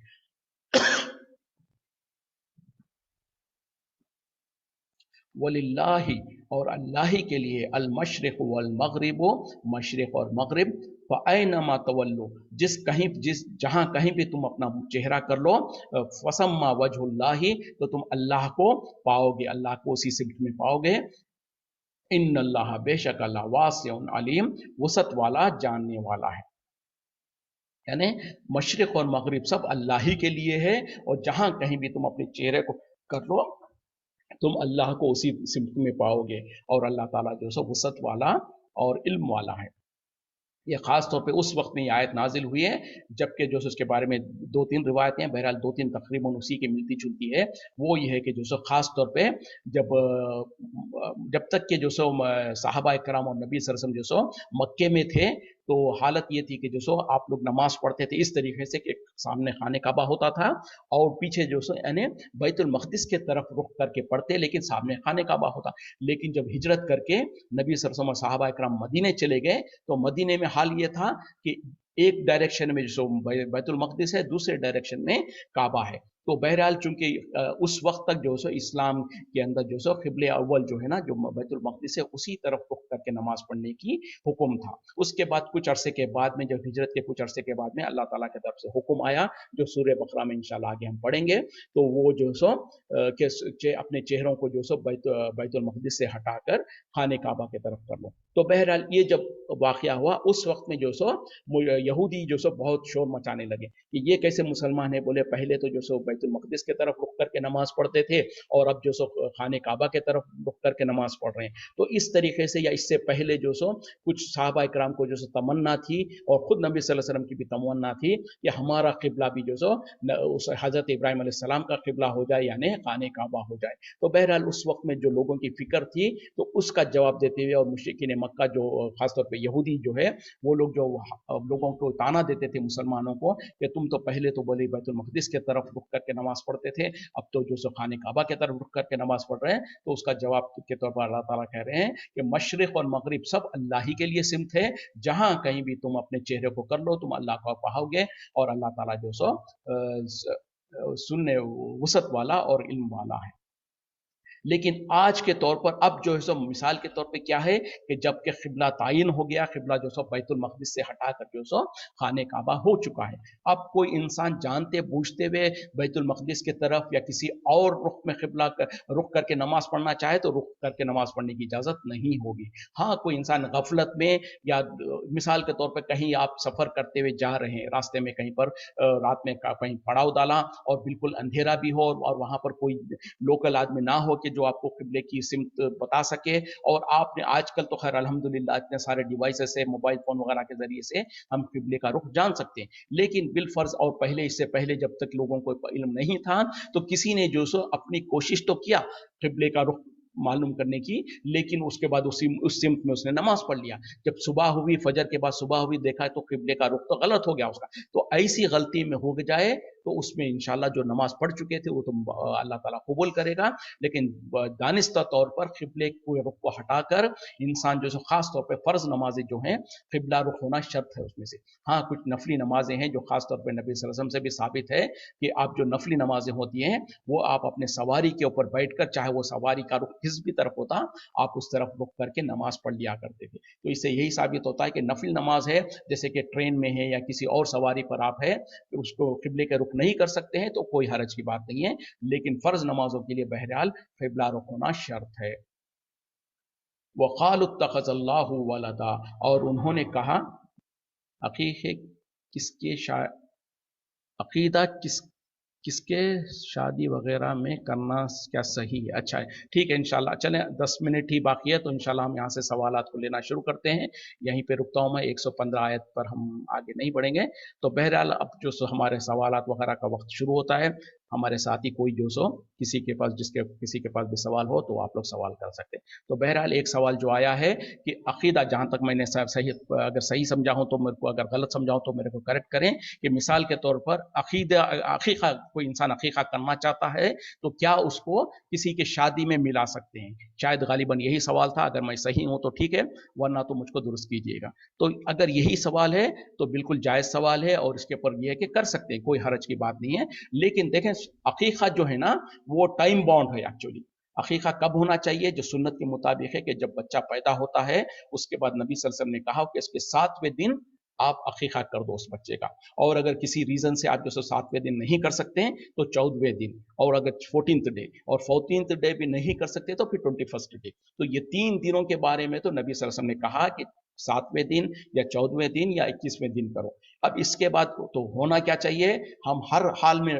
A: वलिल्लाहि, और अल्लाह ही के लिए, अल मशरिक वल मगरिब, मशरिक और मगरिब, फ़अयनमा तवल्लु, जिस जहां कहीं भी तुम अपना चेहरा कर लो, फसम्मा वजहुल्लाहि, तो तुम अल्लाह को पाओगे, अल्लाह को उसी सिमत में पाओगे। इन्नल्लाह, बेशक अल्लाह, वासिउन अलीम, वसत वाला, जानने वाला है। यानी मशरिक और मगरिब सब अल्लाह ही के लिए है, और जहां कहीं भी तुम अपने चेहरे को कर लो, तुम अल्लाह को उसी सिमत में पाओगे, और अल्लाह ताला वसत वाला और इल्म वाला है। ये खास तौर पे उस वक्त में ये आयत नाजिल हुई है जबकि उसके बारे में दो तीन रिवायतें हैं, बहरहाल दो तीन तकरीबन उसी की मिलती जुलती है। वो ये है कि खास तौर पे जब जब तक के साहबा इकराम और नबी सल्लल्लाहु अलैहि वसल्लम मक्के में थे, तो हालत ये थी कि आप लोग नमाज पढ़ते थे इस तरीके से कि सामने खाने काबा होता था, और पीछे यानी बैतुल मक़दिस के तरफ रुख करके पढ़ते, लेकिन सामने खाने काबा होता। लेकिन जब हिजरत करके नबी सल्लल्लाहु अलैहि वसल्लम और साहबा इकराम मदीने चले गए, तो मदीने में हाल ये था कि एक डायरेक्शन में बैतुल मक़दिस है, दूसरे डायरेक्शन में काबा है। तो बहरहाल चूंकि उस वक्त तक इस्लाम के अंदर क़िबले अव्वल है ना, जो बैतुल मक़दिस है, उसी तरफ रुख करके नमाज पढ़ने की हुक्म था। उसके बाद कुछ अरसे के बाद में, जब हिजरत के कुछ अरसे के बाद में अल्लाह ताला की तरफ से हुक्म आया, जो सूरह बकरा में इंशाल्लाह आगे हम पढ़ेंगे, तो वो के अपने चेहरों को बैतुल मक़दिस से हटाकर खाने काबा की तरफ कर लो। तो बहरहाल ये जब वाक़या हुआ, उस वक्त में यहूदी बहुत शोर मचाने लगे कि ये कैसे मुसलमान है, बोले पहले तो बैतुल मक़दिस की तरफ रुख करके नमाज पढ़ते थे, और अब खाने काबा की तरफ रुख करके नमाज पढ़ रहे हैं। तो इस तरीके से, या इससे पहले कुछ सहाबा इकराम को तमन्ना थी, और खुद नबी सल्लल्लाहु अलैहि वसल्लम की भी तमन्ना थी कि हमारा क़िबला भी उस हज़रत इब्राहिम अलैहिस्सलाम का क़िबला हो जाए, यानी खाने काबा हो जाए। तो बहरहाल उस वक्त में जो लोगों की फिक्र थी, तो उसका जवाब देते हुए, और मुशरिकीन मक्का खासतौर पर यहूदी वो लोग लोगों को ताना देते थे मुसलमानों को कि तुम तो पहले तो बोले बैतुल मक़दिस के तरफ रुख करके नमाज पढ़ते थे, अब तो खाने काबा के तरफ रुख करके नमाज पढ़ रहे हैं। तो उसका जवाब के तौर पर अल्लाह ताला कह रहे हैं कि मशरिक और मगरिब सब अल्लाह ही के लिए सिमत है, जहां कहीं भी तुम अपने चेहरे को कर लो, तुम अल्लाह को पाओगे, और अल्लाह ताला सुनने वसत वाला और इल्म वाला है। لیکن آج کے طور پر اب جو ہے سو مثال کے طور پہ کیا ہے کہ جب کہ قبلہ تعین ہو گیا، قبلہ جو سو بیت المقدس سے ہٹا کر جو سو خانہ کعبہ ہو چکا ہے، اب کوئی انسان جانتے بوجھتے ہوئے بیت المقدس کی طرف یا کسی اور رخ میں قبلہ رخ کر کے نماز پڑھنا چاہے تو رخ کر کے نماز پڑھنے کی اجازت نہیں ہوگی۔ ہاں کوئی انسان غفلت میں یا مثال کے طور پہ کہیں آپ سفر کرتے ہوئے جا رہے ہیں، راستے میں کہیں پر رات میں کہیں پڑاؤ ڈالا اور بالکل اندھیرا بھی ہو اور وہاں پر کوئی لوکل آدمی نہ ہو کہ جو آپ کو قبلے کی سمت بتا سکے، اور آپ نے آج کل تو خیر الحمدللہ اتنے سارے ڈیوائسز سے، موبائل فون وغیرہ کے ذریعے سے ہم قبلے کا رخ جان سکتے ہیں، لیکن بالفرض اور پہلے اس سے پہلے جب تک لوگوں کو علم نہیں تھا تو کسی نے جو سو اپنی کوشش تو کیا قبلے کا رخ معلوم کرنے کی، لیکن اس کے بعد اس سمت میں اس نے نماز پڑھ لیا، جب صبح ہوئی، فجر کے بعد صبح ہوئی، دیکھا تو قبلے کا رخ تو غلط ہو گیا اس کا۔ تو ایسی غلطی میں ہو جائے تو اس میں انشاءاللہ جو نماز پڑھ چکے تھے وہ تو اللہ تعالیٰ قبول کرے گا، لیکن دانستہ طور پر قبلے کے رخ کو ہٹا کر انسان جو خاص طور پہ فرض نمازیں جو ہیں قبلہ رخ ہونا شرط ہے اس میں سے۔ ہاں کچھ نفلی نمازیں ہیں جو خاص طور پہ نبی صلی اللہ علیہ وسلم سے بھی ثابت ہے کہ آپ جو نفلی نمازیں ہوتی ہیں وہ آپ اپنے سواری کے اوپر بیٹھ کر، چاہے وہ سواری کا رخ کس بھی طرف ہوتا، آپ اس طرف رخ کر کے نماز پڑھ لیا کرتے تھے۔ تو اس سے یہی ثابت ہوتا ہے کہ نفل نماز ہے، جیسے کہ ٹرین میں ہے یا کسی اور سواری پر آپ ہے، اس کو قبلے کے رخ نہیں کر سکتے ہیں تو کوئی حرج کی بات نہیں ہے، لیکن فرض نمازوں کے لیے بہرحال قبلہ رخ ہونا شرط ہے۔ وقالوا اتخذ اللہ ولدا، اور انہوں نے کہا عقیقے کس کے عقیدہ کس کے شادی وغیرہ میں کرنا کیا صحیح ہے؟ اچھا ہے، ٹھیک ہے، انشاءاللہ چلیں 10 منٹ ہی باقی ہے تو انشاءاللہ ہم یہاں سے سوالات کو لینا شروع کرتے ہیں، یہیں پہ رکتا ہوں میں، 115 آیت پر ہم آگے نہیں بڑھیں گے۔ تو بہرحال اب جو سو ہمارے سوالات وغیرہ کا وقت شروع ہوتا ہے، ہمارے ساتھی کوئی جو سو کسی کے پاس بھی سوال ہو تو آپ لوگ سوال کر سکتے ہیں۔ تو بہرحال ایک سوال جو آیا ہے کہ عقیدہ، جہاں تک میں نے اگر صحیح سمجھا ہوں تو میرے کو، اگر غلط سمجھا ہوں تو میرے کو کریکٹ کریں، کہ مثال کے طور پر عقیقہ کوئی انسان عقیقہ کرنا چاہتا ہے تو کیا اس کو کسی کے شادی میں ملا سکتے ہیں؟ شاید غالباً یہی سوال تھا، اگر میں صحیح ہوں تو ٹھیک ہے، ورنہ تو مجھ کو درست کیجیے گا۔ تو اگر یہی سوال ہے تو بالکل جائز سوال ہے، اور اس کے اوپر یہ ہے کہ کر سکتے ہیں، کوئی حرج کی بات نہیں ہے، لیکن دیکھیں عقیقہ جو ہے نا وہ ٹائم باؤنڈ ہے ایکچولی۔ عقیقہ کب ہونا چاہیے؟ جو سنت کے مطابق ہے کہ جب بچہ پیدا ہوتا ہے اس کے بعد نبی صلی اللہ علیہ وسلم نے کہا کہ اس کے 7ویں دن آپ عقیقہ کر دو اس بچے کا، اور اگر کسی ریزن سے آپ جو 7ویں دن نہیں کر سکتے ہیں تو 14ویں دن، اور اگر 14th ڈے، اور 14th ڈے بھی نہیں کر سکتے تو پھر 21st ڈے۔ تو یہ 3 دنوں کے بارے میں تو نبی صلی اللہ علیہ وسلم نے کہا کہ 7ویں دن یا 14ویں دن یا 21ویں دن کرو۔ اب اس کے بعد تو ہونا کیا چاہیے؟ ہم ہر حال میں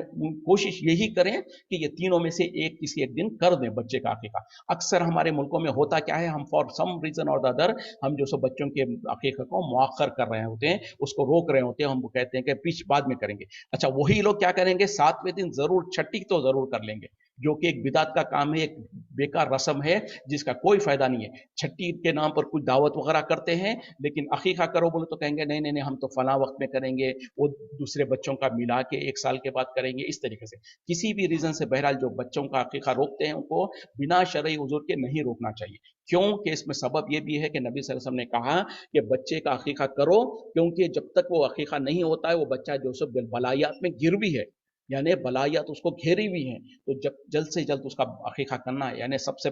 A: کوشش یہی کریں کہ یہ تینوں میں سے کسی ایک دن کر دیں بچے کا عقیقہ۔ اکثر ہمارے ملکوں میں ہوتا کیا ہے، ہم فار سم ریزن اور ادر ہم جو سو بچوں کے عقیقہ کو مؤخر کر رہے ہوتے ہیں، اس کو روک رہے ہوتے ہیں، ہم کہتے ہیں کہ بعد میں کریں گے۔ اچھا وہی لوگ کیا کریں گے، 7ویں دن ضرور، چھٹی تو ضرور کر لیں گے، جو کہ ایک بدعت کا کام ہے، ایک بیکار رسم ہے جس کا کوئی فائدہ نہیں ہے۔ چھٹی کے نام پر کچھ دعوت وغیرہ کرتے ہیں، لیکن عقیقہ کرو بولے تو کہیں گے نہیں نہیں نہیں، ہم تو فلاں وقت میں کریں گے، وہ دوسرے بچوں کا ملا کے 1 سال کے بعد کریں گے، اس طریقے سے کسی بھی ریزن سے بہرحال جو بچوں کا عقیقہ روکتے ہیں ان کو بنا شرعی عذر کے نہیں روکنا چاہیے۔ کیوں کہ اس میں سبب یہ بھی ہے کہ نبی صلی اللہ علیہ وسلم نے کہا کہ بچے کا عقیقہ کرو، کیونکہ جب تک وہ عقیقہ نہیں ہوتا ہے وہ بچہ جو سب بلایات میں گر بھی ہے، یعنی بلایات اس کو گھیری ہوئی ہیں، تو جب جلد سے جلد اس کا عقیقہ کرنا ہے، یعنی سب سے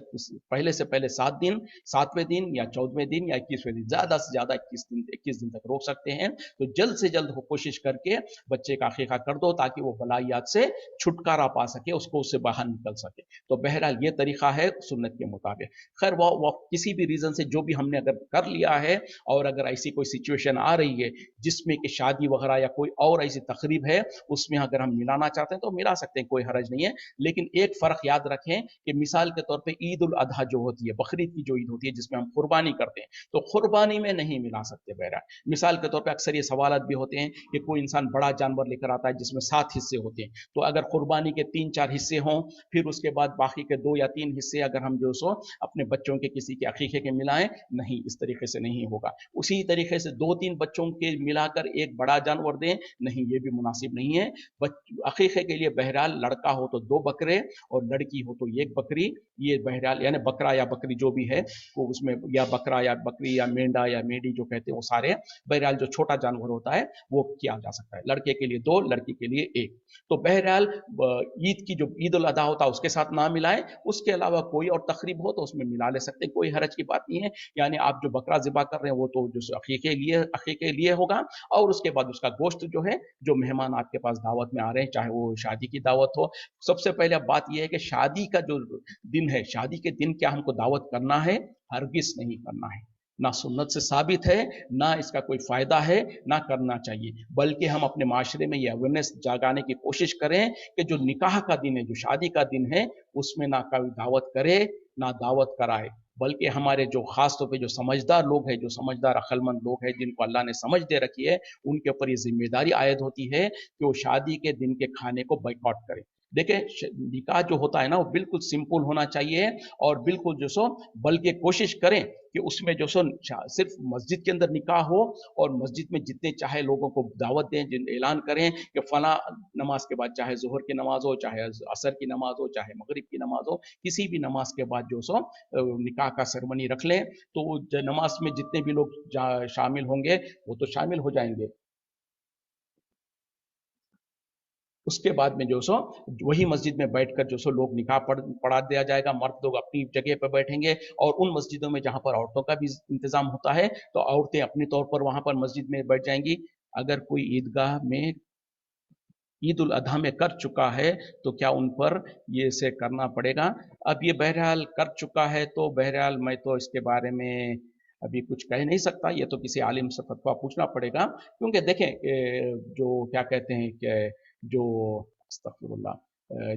A: پہلے 7 دن، 7ویں دن یا 14ویں دن یا 21ویں دن، زیادہ سے زیادہ 21 دن تک روک سکتے ہیں، تو جلد سے جلد کوشش کر کے بچے کا عقیقہ کر دو تاکہ وہ بلایات سے چھٹکارا پا سکے، اس کو اس سے باہر نکل سکے۔ تو بہرحال یہ طریقہ ہے سنت کے مطابق۔ خیر وہ کسی بھی ریزن سے جو بھی ہم نے اگر کر لیا ہے، اور اگر ایسی کوئی سچویشن آ رہی ہے جس میں کہ شادی وغیرہ یا کوئی اور ایسی تقریب ہے اس میں اگر ہم ملانا چاہتے ہیں تو ملا سکتے ہیں، کوئی حرج نہیں ہے، لیکن ایک فرق یاد رکھیں کہ مثال کے طور پہ عید الاضحیٰ جو ہوتی ہے، بقرعید کی جو عید ہوتی ہے جس میں ہم قربانی کرتے ہیں، تو قربانی میں نہیں ملا سکتے۔ بہرحال مثال کے طور پہ اکثر یہ سوالات بھی ہوتے ہیں کہ کوئی انسان بڑا جانور لے کر آتا ہے جس میں 7 حصے ہوتے ہیں، تو اگر قربانی کے 3-4 حصے ہوں، پھر اس کے بعد باقی کے 2 یا 3 حصے اگر ہم جو سو اپنے بچوں کے کسی کے عقیقے کے ملائیں، نہیں، اس طریقے سے نہیں ہوگا۔ اسی طریقے سے 2-3 بچوں کے ملا کر ایک بڑا جانور دیں، نہیں، یہ بھی مناسب نہیں ہے۔ عقیقے کے لیے بہرحال لڑکا ہو تو 2 بکرے اور لڑکی ہو تو 1 بکری، یہ بہرحال یعنی بکرا یا بکری جو بھی ہے وہ اس میں، یا بکرا یا بکری یا مینڈا یا میڈی جو کہتے ہیں وہ سارے بہرحال جو چھوٹا جانور ہوتا ہے وہ کیا جا سکتا ہے، لڑکے کے لیے 2 لڑکی کے لیے 1۔ تو بہرحال عید کی جو عید الاضحیٰ ہوتا ہے اس کے ساتھ نہ ملائیں، اس کے علاوہ کوئی اور تقریب ہو تو اس میں ملا لے سکتے ہیں، کوئی حرج کی بات نہیں ہے۔ یعنی آپ جو بکرا ذبح کر رہے ہیں وہ تو جو عقیقے لیے ہوگا، اور اس کے بعد اس کا گوشت جو ہے جو مہمان آپ کے پاس دعوت میں آ رہے ہیں، چاہے وہ شادی کی دعوت ہو، سب سے پہلے بات یہ ہے کہ شادی کا جو دن ہے، شادی کے دن کیا ہم کو دعوت کرنا ہے؟ ہرگز نہیں کرنا ہے، نہ سنت سے ثابت ہے، نہ اس کا کوئی فائدہ ہے، نہ کرنا چاہیے، بلکہ ہم اپنے معاشرے میں یہ اویئرنیس جاگانے کی کوشش کریں کہ جو نکاح کا دن ہے، جو شادی کا دن ہے، اس میں نہ کوئی دعوت کرے نہ دعوت کرائے، بلکہ ہمارے جو خاص طور پہ جو سمجھدار لوگ ہیں، جو سمجھدار عقل مند لوگ ہیں، جن کو اللہ نے سمجھ دے رکھی ہے، ان کے اوپر یہ ذمہ داری عائد ہوتی ہے کہ وہ شادی کے دن کے کھانے کو بائیکاٹ کرے۔ دیکھیں نکاح جو ہوتا ہے نا وہ بالکل سمپل ہونا چاہیے، اور بالکل جو سو بلکہ کوشش کریں کہ اس میں جو سو صرف مسجد کے اندر نکاح ہو، اور مسجد میں جتنے چاہے لوگوں کو دعوت دیں، اعلان کریں کہ فلاں نماز کے بعد، چاہے ظہر کی نماز ہو، چاہے عصر کی نماز ہو، چاہے مغرب کی نماز ہو، کسی بھی نماز کے بعد جو سو نکاح کا سرمنی رکھ لیں، تو نماز میں جتنے بھی لوگ شامل ہوں گے وہ تو شامل ہو جائیں گے۔ اس کے بعد میں جو سو وہی مسجد میں بیٹھ کر جو سو لوگ نکاح پڑھا دیا جائے گا، مرد لوگ اپنی جگہ پہ بیٹھیں گے، اور ان مسجدوں میں جہاں پر عورتوں کا بھی انتظام ہوتا ہے تو عورتیں اپنی طور پر وہاں پر مسجد میں بیٹھ جائیں گی۔ اگر کوئی عیدگاہ میں عید الاضحیٰ میں کر چکا ہے تو کیا ان پر یہ سے کرنا پڑے گا؟ اب یہ بہرحال کر چکا ہے تو بہرحال میں تو اس کے بارے میں ابھی کچھ کہہ نہیں سکتا، یہ تو کسی عالم سے فتویٰ پوچھنا پڑے گا، کیونکہ دیکھیں جو کیا کہتے ہیں کہ جو استغفر اللہ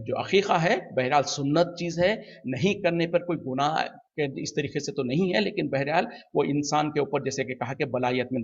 A: جو عقیقہ ہے بہرحال سنت چیز ہے، نہیں کرنے پر کوئی گناہ کہ اس طریقے سے تو نہیں ہے، لیکن بہرحال وہ انسان کے اوپر جیسے کہ کہا کہ بلائیت میں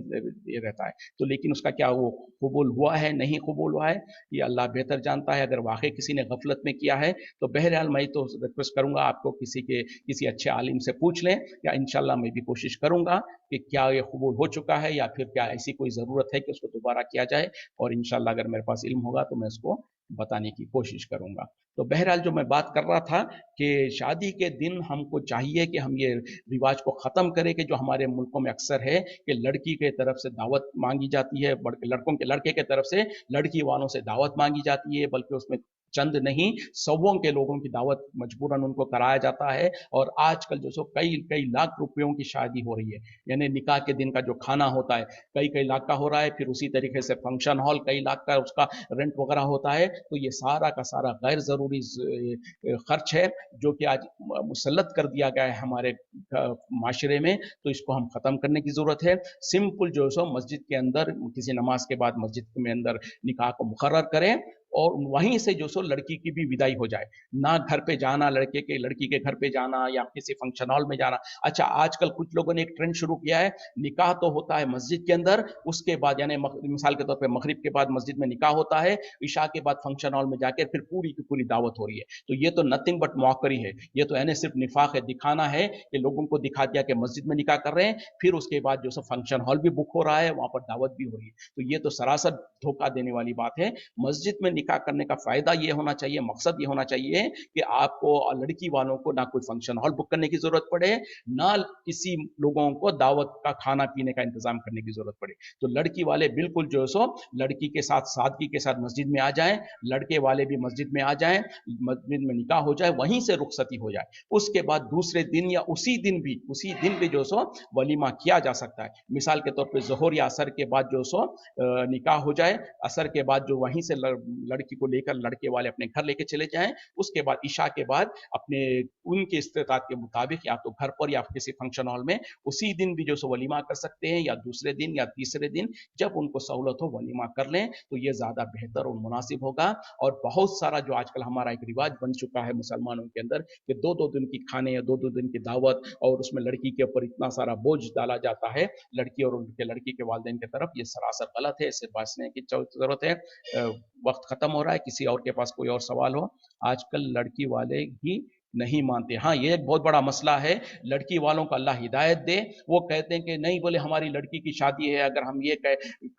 A: یہ رہتا ہے، تو لیکن اس کا کیا وہ قبول ہوا ہے نہیں قبول ہوا ہے یہ اللہ بہتر جانتا ہے۔ اگر واقعی کسی نے غفلت میں کیا ہے تو بہرحال میں تو ریکویسٹ کروں گا آپ کو کسی اچھے عالم سے پوچھ لیں، یا انشاءاللہ میں بھی کوشش کروں گا کہ کیا یہ قبول ہو چکا ہے یا پھر کیا ایسی کوئی ضرورت ہے کہ اس کو دوبارہ کیا جائے، اور انشاءاللہ اگر میرے پاس علم ہوگا تو میں اس کو بتانے کی کوشش کروں گا۔ تو بہرحال جو میں بات کر رہا تھا کہ شادی کے دن ہم کو چاہیے کہ ہم یہ رواج کو ختم کریں کہ جو ہمارے ملکوں میں اکثر ہے کہ لڑکی کے طرف سے دعوت مانگی جاتی ہے، لڑکے کے طرف سے لڑکی والوں سے دعوت مانگی جاتی ہے، بلکہ اس میں چند نہیں سووں کے لوگوں کی دعوت مجبوراً ان کو کرایا جاتا ہے، اور آج کل جو سو کئی لاکھ روپیوں کی شادی ہو رہی ہے، یعنی نکاح کے دن کا جو کھانا ہوتا ہے کئی لاکھ کا ہو رہا ہے، پھر اسی طریقے سے فنکشن ہال کئی لاکھ کا اس کا رینٹ وغیرہ ہوتا ہے، تو یہ سارا کا سارا غیر ضروری خرچ ہے جو کہ آج مسلط کر دیا گیا ہے ہمارے معاشرے میں، تو اس کو ہم ختم کرنے کی ضرورت ہے۔ سمپل جو سو مسجد کے اندر کسی نماز کے بعد مسجد میں اندر نکاح کو مقرر کریں، اور وہیں سے جو سو لڑکی کی بھی ودائی ہو جائے، نہ گھر پہ جانا لڑکی کے گھر پہ جانا یا کسی فنکشن ہال میں جانا۔ اچھا آج کل کچھ لوگوں نے ایک ٹرینڈ شروع کیا ہے، نکاح تو ہوتا ہے مسجد کے اندر، اس کے بعد یعنی مثال کے طور پہ مغرب کے بعد مسجد میں نکاح ہوتا ہے، عشاء کے بعد فنکشن ہال میں جا کے پھر پوری کی پوری دعوت ہو رہی ہے، تو یہ تو نتھنگ بٹ موکری ہے، یہ تو یعنی صرف نفاق ہے، دکھانا ہے کہ لوگوں کو دکھا دیا کہ مسجد میں نکاح کر رہے ہیں، پھر اس کے بعد جو سب فنکشن ہال بھی بک ہو رہا ہے، وہاں پر دعوت بھی ہو رہی ہے، تو یہ تو سراسر دھوکہ دینے والی بات ہے۔ مسجد میں نکاح کرنے کا فائدہ یہ ہونا چاہیے، مقصد یہ ہونا چاہیے کہ آپ کو لڑکی والوں کو نہ کوئی فنکشن ہال بک کرنے کی ضرورت پڑے، نہ کسی لوگوں کو دعوت کا کھانا پینے کا انتظام کرنے کی ضرورت پڑے، تو لڑکی والے بالکل جو سو لڑکی کے ساتھ سادگی کے ساتھ مسجد میں آ جائیں، لڑکے والے بھی مسجد میں آ جائیں، مسجد میں نکاح ہو جائے، وہیں سے رخصتی ہو جائے، اس کے بعد دوسرے دن یا اسی دن بھی جو سو ولیمہ کیا جا سکتا ہے۔ مثال کے طور پہ ظہر یا عصر کے بعد جو سو نکاح ہو جائے، عصر کے بعد جو وہیں سے لڑکی کو لے کر لڑکے والے اپنے گھر لے کے چلے جائیں، اس کے بعد عشاء کے بعد اپنے ان کے استطاعت کے مطابق یا تو گھر پر یا کسی فنکشن ہال میں اسی دن بھی جو سو ولیمہ کر سکتے ہیں، یا دوسرے دن یا تیسرے دن جب ان کو سہولت ہو ولیمہ کر لیں، تو یہ زیادہ بہتر اور مناسب ہوگا۔ اور بہت سارا جو آج کل ہمارا ایک رواج بن چکا ہے مسلمانوں کے اندر کہ 2 دن کی کھانے یا 2 دن کی دعوت، اور اس میں لڑکی کے اوپر اتنا سارا بوجھ ڈالا جاتا ہے لڑکی اور ان کے لڑکی کے والدین کی طرف، یہ سراسر غلط ہے، اس سے بچنے کی ضرورت ہے۔ وقت ختم ہو رہا ہے، کسی اور کے پاس کوئی اور سوال ہو؟ آج کل لڑکی والے ہی نہیں مانتے. ہاں یہ ایک بہت بڑا مسئلہ ہے, لڑکی والوں کو اللہ ہدایت دے. وہ کہتے ہیں کہ نہیں بولے ہماری لڑکی کی شادی ہے, اگر ہم یہ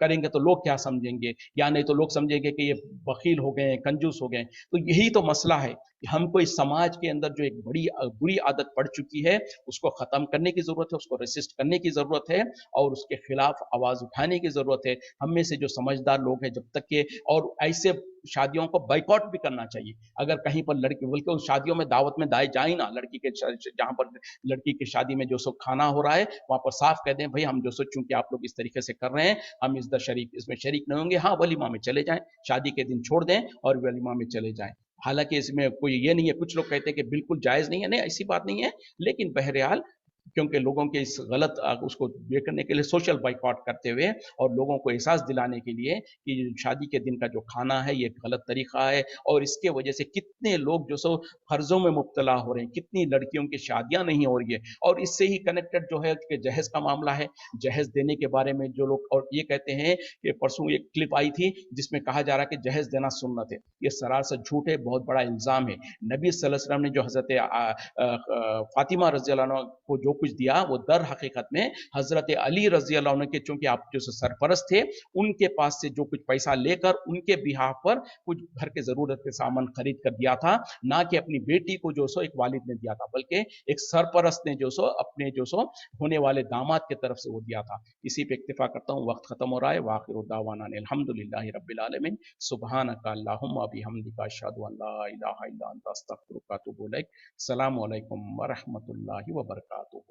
A: کریں گے تو لوگ کیا سمجھیں گے, یا نہیں تو لوگ سمجھیں گے کہ یہ بخیل ہو گئے ہیں, کنجوس ہو گئے ہیں. تو یہی تو مسئلہ ہے کہ ہم کو اس سماج کے اندر جو ایک بری عادت پڑ چکی ہے اس کو ختم کرنے کی ضرورت ہے, اس کو ریسسٹ کرنے کی ضرورت ہے, اور اس کے خلاف آواز اٹھانے کی ضرورت ہے. ہم میں سے جو سمجھدار لوگ ہیں جب تک کہ, اور ایسے شادیوں کو بائیکاٹ بھی کرنا چاہیے. اگر کہیں پر لڑکی بلکہ ان شادیوں میں دعوت میں جائیں نا, لڑکی کے جہاں پر لڑکی کی شادی میں جو سو کھانا ہو رہا ہے وہاں پر صاف کہہ دیں بھائی ہم جو سو چونکہ آپ لوگ اس طریقے سے کر رہے ہیں ہم اس میں شریک نہیں ہوں گے. ہاں ولیمہ میں چلے جائیں, شادی کے دن چھوڑ دیں اور ولیمہ میں چلے جائیں. حالانکہ اس میں کوئی یہ نہیں ہے, کچھ لوگ کہتے ہیں کہ بالکل جائز نہیں ہے, نہیں ایسی بات نہیں ہے, لیکن بہرحال کیونکہ لوگوں کے اس غلط اس کو یہ کرنے کے لیے سوشل بائیکاٹ کرتے ہوئے اور لوگوں کو احساس دلانے کے لیے کہ شادی کے دن کا جو کھانا ہے یہ غلط طریقہ ہے, اور اس کے وجہ سے کتنے لوگ جو سو قرضوں میں مبتلا ہو رہے ہیں, کتنی لڑکیوں کی شادیاں نہیں ہو رہی ہے. اور اس سے ہی کنیکٹڈ جو ہے کہ جہیز کا معاملہ ہے, جہیز دینے کے بارے میں جو لوگ اور یہ کہتے ہیں کہ پرسوں ایک کلپ آئی تھی جس میں کہا جا رہا ہے کہ جہیز دینا سنت ہے. یہ سراسر جھوٹ ہے, بہت بڑا الزام ہے. نبی صلی اللہ علیہ وسلم نے جو حضرت فاطمہ رضی اللہ عنہ کو جو کچھ دیا وہ در حقیقت میں حضرت علی رضی اللہ عنہ کے, چونکہ آپ جو سرپرست تھے, ان کے پاس سے جو کچھ پیسہ لے کر ان کے بہاف پر کچھ گھر کے ضرورت کے سامان خرید کر دیا تھا, نہ کہ اپنی بیٹی کو جو سو ایک والد نے دیا تھا, بلکہ ایک سرپرست نے جو سو اپنے جو سو ہونے والے داماد کی طرف سے وہ دیا تھا. اسی پہ اکتفا کرتا ہوں, وقت ختم ہو رہا ہے. وآخر دعوانا الحمدللہ رب العالمین. سبحانک اللہم وبحمدک اشہد ان لا الہ الا انت استغفرک واتوب الیک. السلام علیکم ورحمۃ اللہ وبرکاتہ.